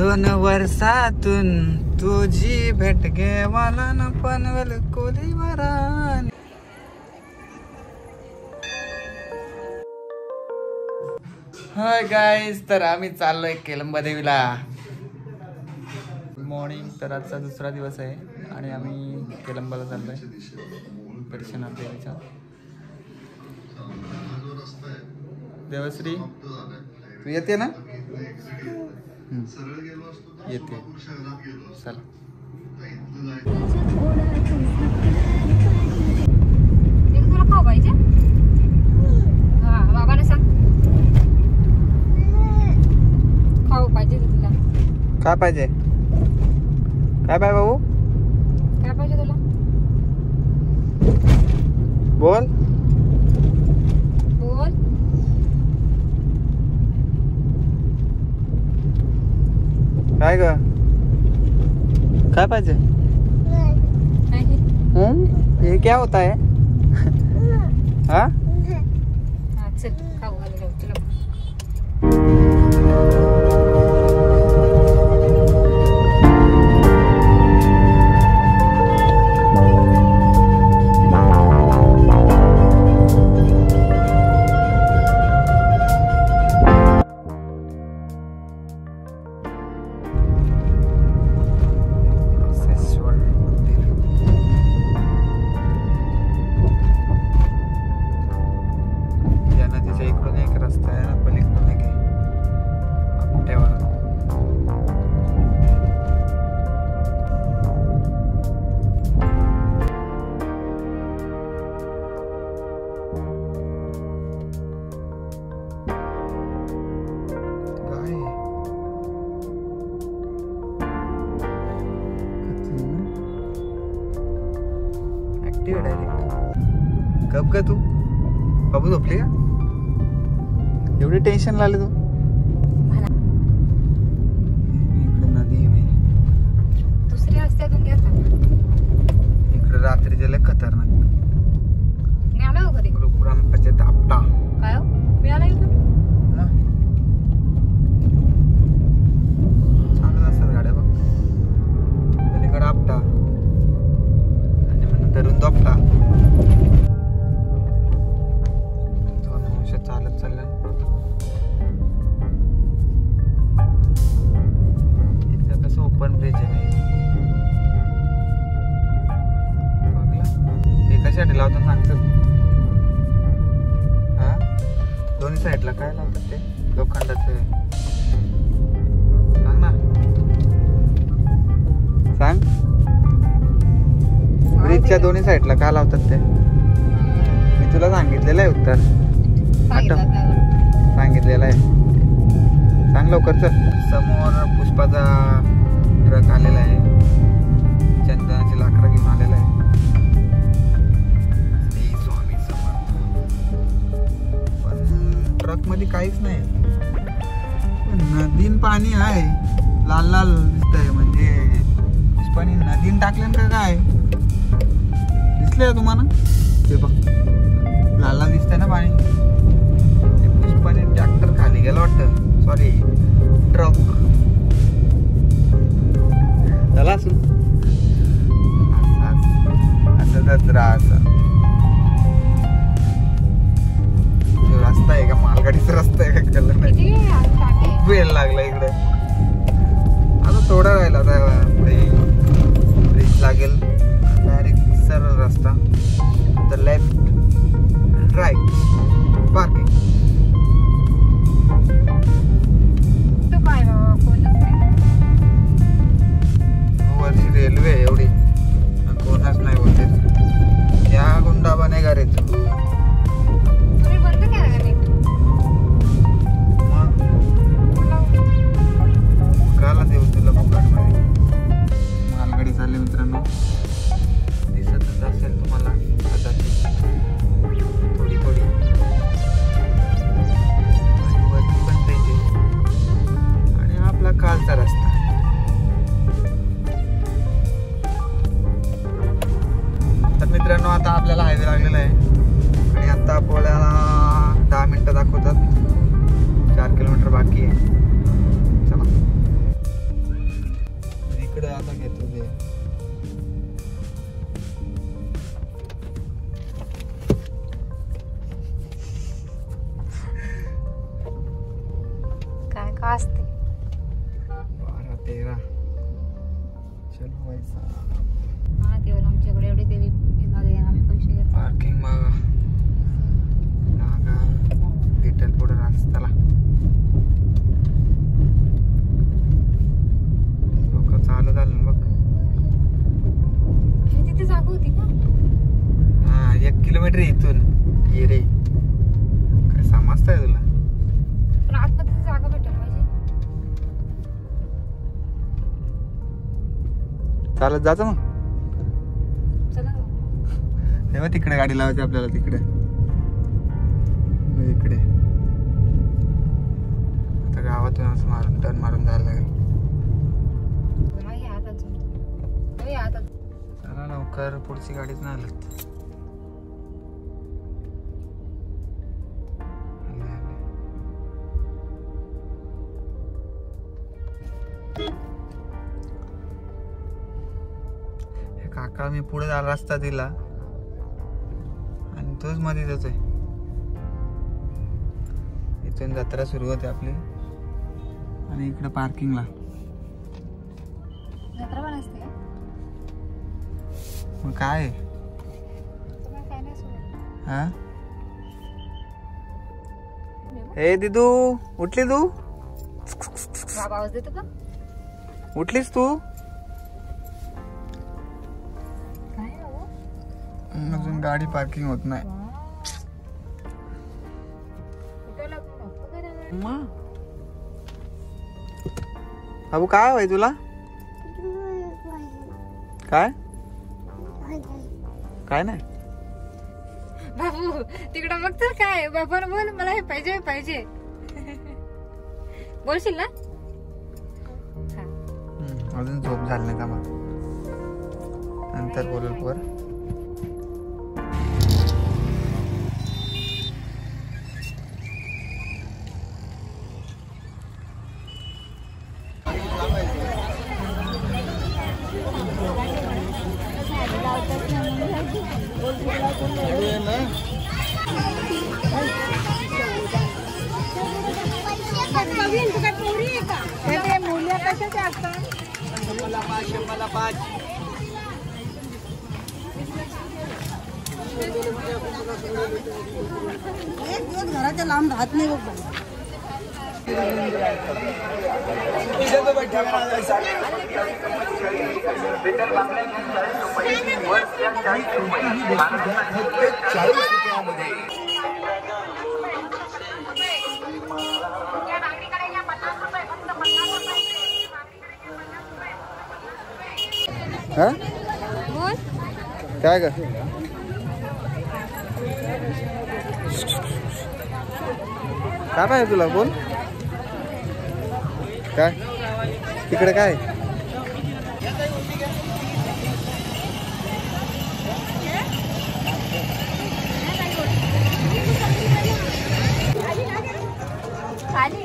2 वर्षातून तुझी भेट घेवाला न पनवेल कोलीवरा. हाय गाईज, तर आम्ही चाललोय केलंबा देवीला. Good morning. तर आजचा दुसरा दिवस आहे आणि आम्ही केलंबाला चाललोय दर्शनात देवीच्या. देवश्री तू येते ना? येते. चला. तुला खाऊ पाहिजे? हा, बाबाने सांग. खाऊ पाहिजे तुला? काय पाहिजे? काय पाहिजे भाऊ? काय पाहिजे तुला? बोल बोल. काय ग? काय पाहिजे? ये क्या होता है? हाँ? हाँ, चल खाऊ घालू तुला. कब का तू बाबू झोपली का? एवढी टेन्शन लागले तू? इकडे नदी आहे. दुसऱ्या रस्त्यातून गेला इकडे रात्रीचे लय खतरनाक. मिळाला हो घरी? ग्रामपंचायत दापटा. काय हो? मिळाला इथून? चालत असतात गाड्या बघ. पलीकडे आपटा आणि म्हणून धरून दोपटा. चालत चाललं. इथं कसं ओपन ब्रिज आहे. हे कशासाठी लावतात सांगतात? हा, दोन्ही साईडला काय लावतात ते? लोखंडाचं. सांग ना, सांग. ब्रिजच्या दोन्ही साईडला काय लावतात ते? मी तुला सांगितलेलं आहे उत्तर. सांगितलेलं आहे. सांग लवकर. चल. समोर पुष्पाचा ट्रक आलेला आहे. चंदनाची लाकडं घेऊन आलेला आहे. स्वामी समर्थ. पण ट्रक मध्ये काहीच नाही. नदीन पाणी आहे. लाल लाल दिसतंय. म्हणजे पुष्पाने नदीन टाकलं का काय? दिसलंय तुम्हाला? ते बघ, लाल लाल दिसतंय ना पाणी. पुष्पाने ट्रॅक्टर खाली गेला वाटतं. Sorry, truck. झाला असं असं रस्ता आहे का? मालगाडीचा रस्ता आहे का? कलर नाही. खूप वेळ लागला इकडे. आता थोडा राहिला. ब्रिज लागेल. डायरेक्ट सरळ रस्ता. The left right parking. वरची रेल्वे एवढी कोणाच नाही होते. या गुंडाबा नाही करायचं. काला देऊ तुला मुकाटमध्ये. मालगाडी चालली मित्रांनो. दिसतच असेल तुम्हाला थोडी थोडी. वरती पण पाहिजे. आणि आपला कालचा रस्ता. तर मित्रांनो, आता आपल्याला हायवे लागलेला आहे आणि आता आपल्याला 10 मिनिटं दाखवतात. 4 किलोमीटर बाकी आहे. चला. पैसा हा तेव्हा आमच्याकडे एवढे देवी झाले आम्ही पैसे घेतो पार्किंग मागा डिटेल पुढे रस्त्याला लोक चालत आलं ना बघ. तिथे जागा होती का? हा 1 किलोमीटर इथून ये रे. काय समजतंय तुला? पण आतमध्ये जागा भेटेल पाहिजे. चालत जायचं मग. चला ना. तेव्हा तिकडे गाडी लावायची आपल्याला तिकडे इकडे. आता गावातून असं मारून टर्न मारून जायला लागेल. नाही आता अजून. नाही आता. चला लवकर पुढची गाडीच नाही आलत. काका मी पुढे जायला रस्ता दिला आणि तोच मध्ये जातोय. इथून जत्रा सुरू होते आपली आणि इकडे पार्किंगला. जत्रा पण असते. मग काय तुम्हाला काय नाही सोडत. हा ए दिदू उठली तू? बाबा आवाज देतो का? उठलीस तू? काय बाबा? अजून गाडी पार्किंग होत नाही. कुठं लागू नको करायला. मग बाबू काय होय तुला? काय काय नाही. बाबू तिकडं बघ तर काय बाबा बोल मला हे पाहिजे पाहिजे. बोलशील ना? हा. अजून झोप झाली नाही का मग नंतर बोलू वर. मूल्य कशाचे असतात? एक दिवस घराच्या लांब राहत नाही बघ. हा बोल. काय ग? काय पाहिजे तुला? बोल. काय तिकडे काय? खाली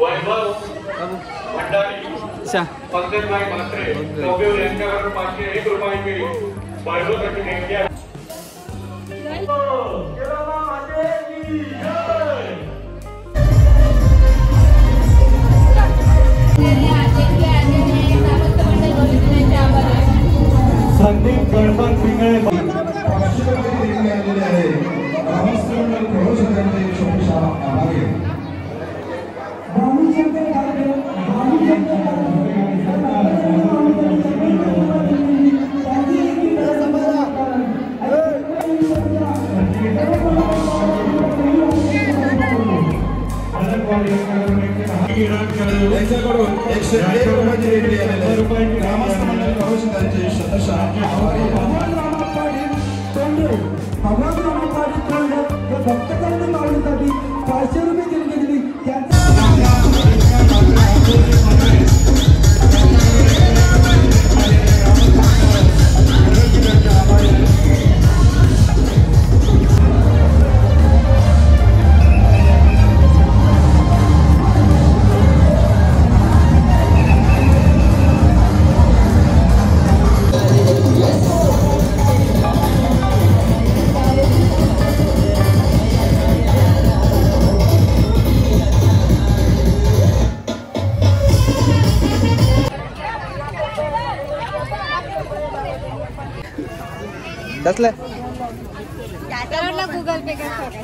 वैभव भंडारी पंकजभाई म्हात्रे कौबिव यांच्याकडून 501 रुपयांची वैभवसाठी देणगी आहे. संदीप गणपत पिंगळे त्यांच्याकडून 101 रुपयाची देणगी आलेली आहे. ग्रामस्थ मंडळ कवच त्यांचे शतशः आभारी भक्तकांनी मागणीसाठी 500 रुपये देणगी दिली. कसलं त्याला गुगल पे कर.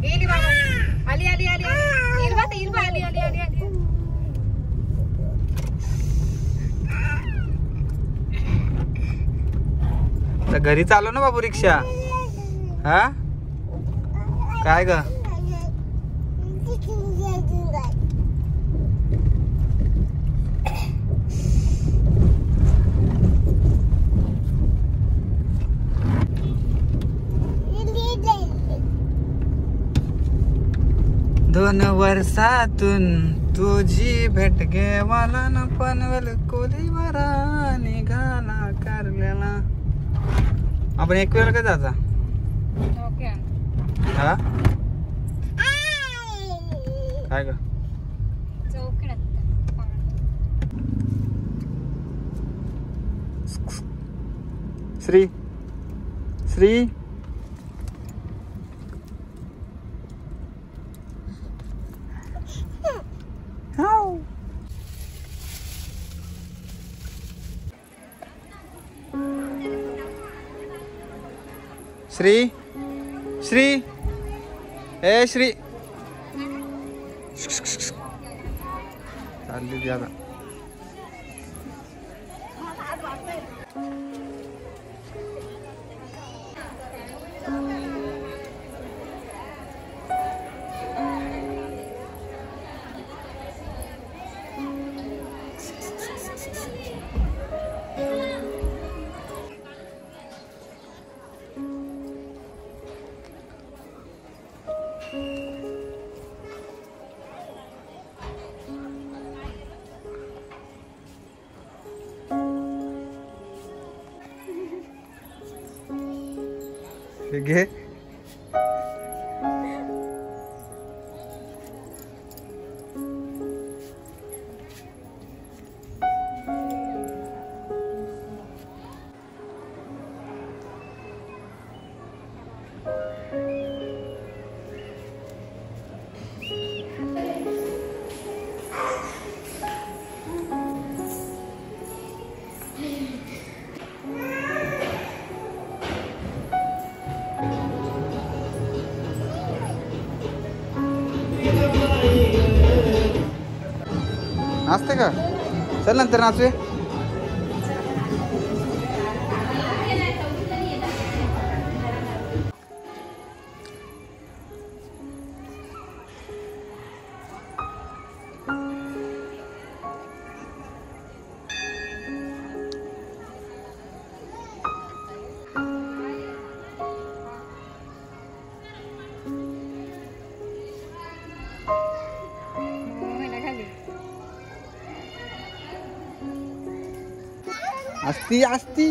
गेली बाबा. आली आली आली इरबा इरबा आली आली आली आली. तर घरी चालव ना बाबू रिक्षा. हा काय ग दोन वर्षातून तुझी भेट घेवाला न पनवेल कोलीवरा निघाला कारल्याला. आपण एक वेळ का जायचा. ओके. हा काय ग चौकड्यात श्री श्री श्री श्री ए श्री चालली ती आता. घे नाचते का. चल नंतर नाचूया. असती असती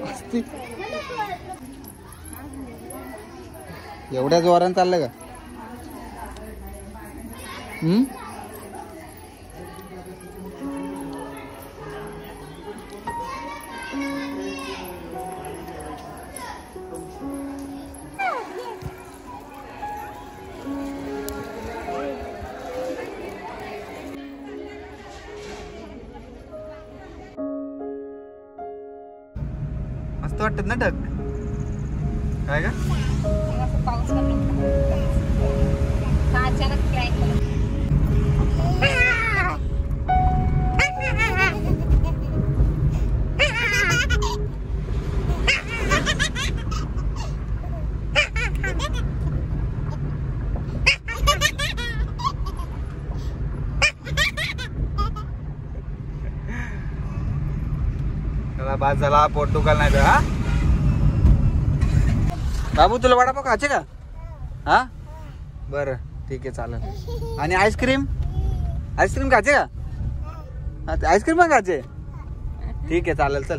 असती. एवढ्या जोरानं चाललं का. मस्त वाटत ना ढग. काय का पाऊस अचानक प्लॅन बाद झाला. पोट दुखायला नाही तर. हा बाबू तुला वडापाव खायचे का. हा बरं ठीक आहे चालेल. आणि आईस्क्रीम आईस्क्रीम खायचे का? आईस्क्रीम पण खायचे. ठीक आहे चालेल चल.